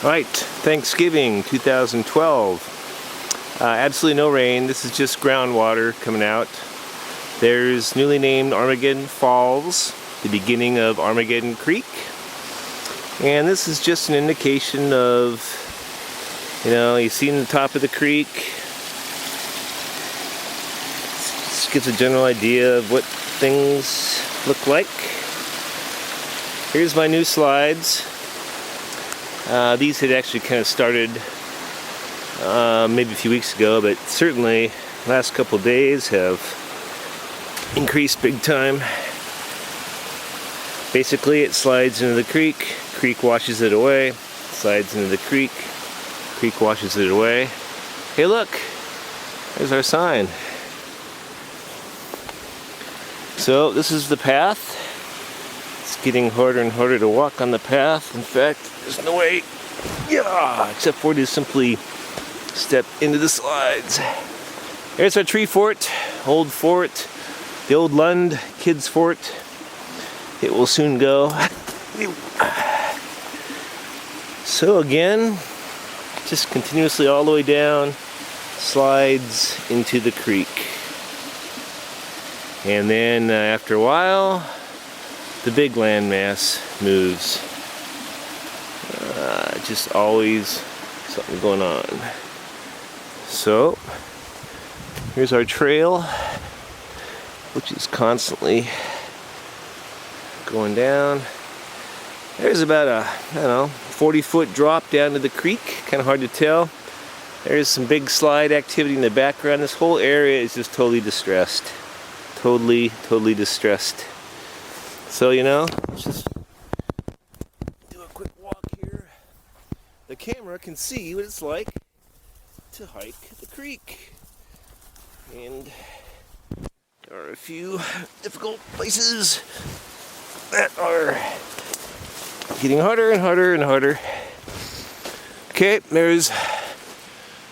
Alright, Thanksgiving 2012. Absolutely no rain. This is just groundwater coming out. There's newly named Armageddon Falls, the beginning of Armageddon Creek. And this is just an indication of, you see in the top of the creek. This gives a general idea of what things look like. Here's my new slides. These had actually kind of started maybe a few weeks ago, but certainly last couple of days have increased big time. Basically it slides into the creek, creek washes it away, slides into the creek, creek washes it away. Hey look, there's our sign. So this is the path. It's getting harder and harder to walk on the path. In fact, there's no way, except for to simply step into the slides. There's our tree fort, the old Lund kids fort. It will soon go. So again, just continuously all the way down, slides into the creek. And then after a while, the big landmass moves. Just always something going on. So, here's our trail, which is constantly going down. There's about a, 40-foot drop down to the creek. Kind of hard to tell. There's some big slide activity in the background. This whole area is just totally distressed. Totally distressed. So, let's just do a quick walk here. The camera can see what it's like to hike the creek. And there are a few difficult places that are getting harder and harder and harder. Okay, there's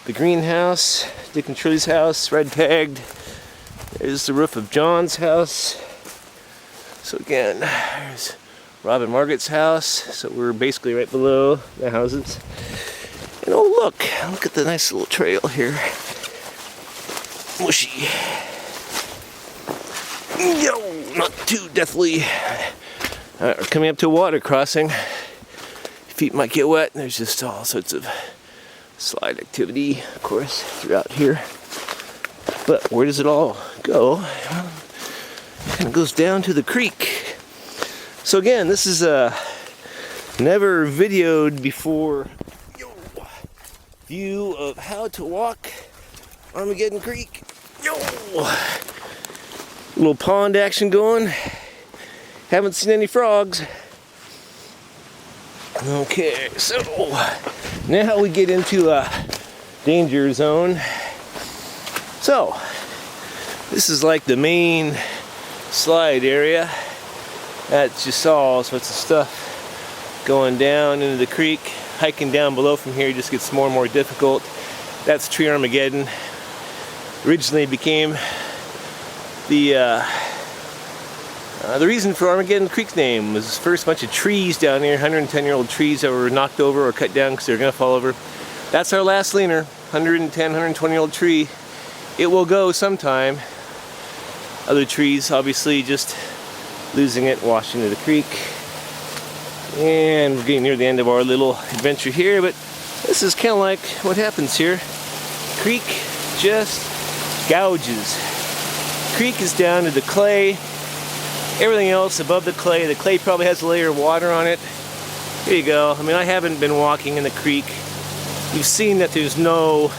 the greenhouse, Dick and Shirley's house, red tagged. There's the roof of John's house. So again, there's Rob and Margaret's house. So we're basically right below the houses. And oh look at the nice little trail here. Mushy. Not too deathly. We're coming up to a water crossing. Feet might get wet. There's just all sorts of slide activity, of course, throughout here. But where does it all go? Well, it kind of goes down to the creek. So again, this is a never videoed before view of how to walk Armageddon Creek. Little pond action going. Haven't seen any frogs. Okay, so now we get into a danger zone. So, this is like the main slide area. That's just all sorts of stuff going down into the creek. Hiking down below from here just gets more and more difficult. That's Tree Armageddon. Originally became the reason for Armageddon Creek's name was first a bunch of trees down here, 110-year-old trees that were knocked over or cut down because they were going to fall over. That's our last leaner, 110, 120-year-old tree. It will go sometime. Other trees, obviously, just losing it, washing into the creek. And we're getting near the end of our little adventure here, but this is kind of like what happens here. Creek just gouges. Creek is down to the clay. Everything else above the clay probably has a layer of water on it. Here you go. I haven't been walking in the creek. You've seen that there's no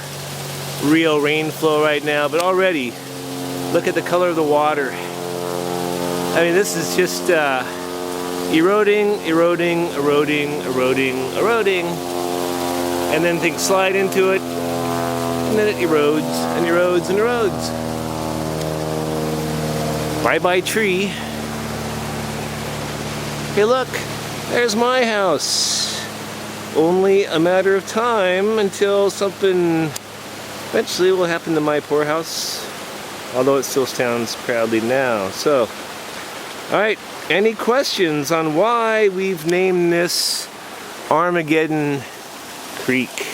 real rain flow right now, but already look at the color of the water. This is just eroding, and then things slide into it, and then it erodes and erodes and erodes. Bye-bye tree. Hey look, there's my house. Only a matter of time until something eventually will happen to my poor house. Although it still stands proudly now. So, alright, any questions on why we've named this Armageddon Creek.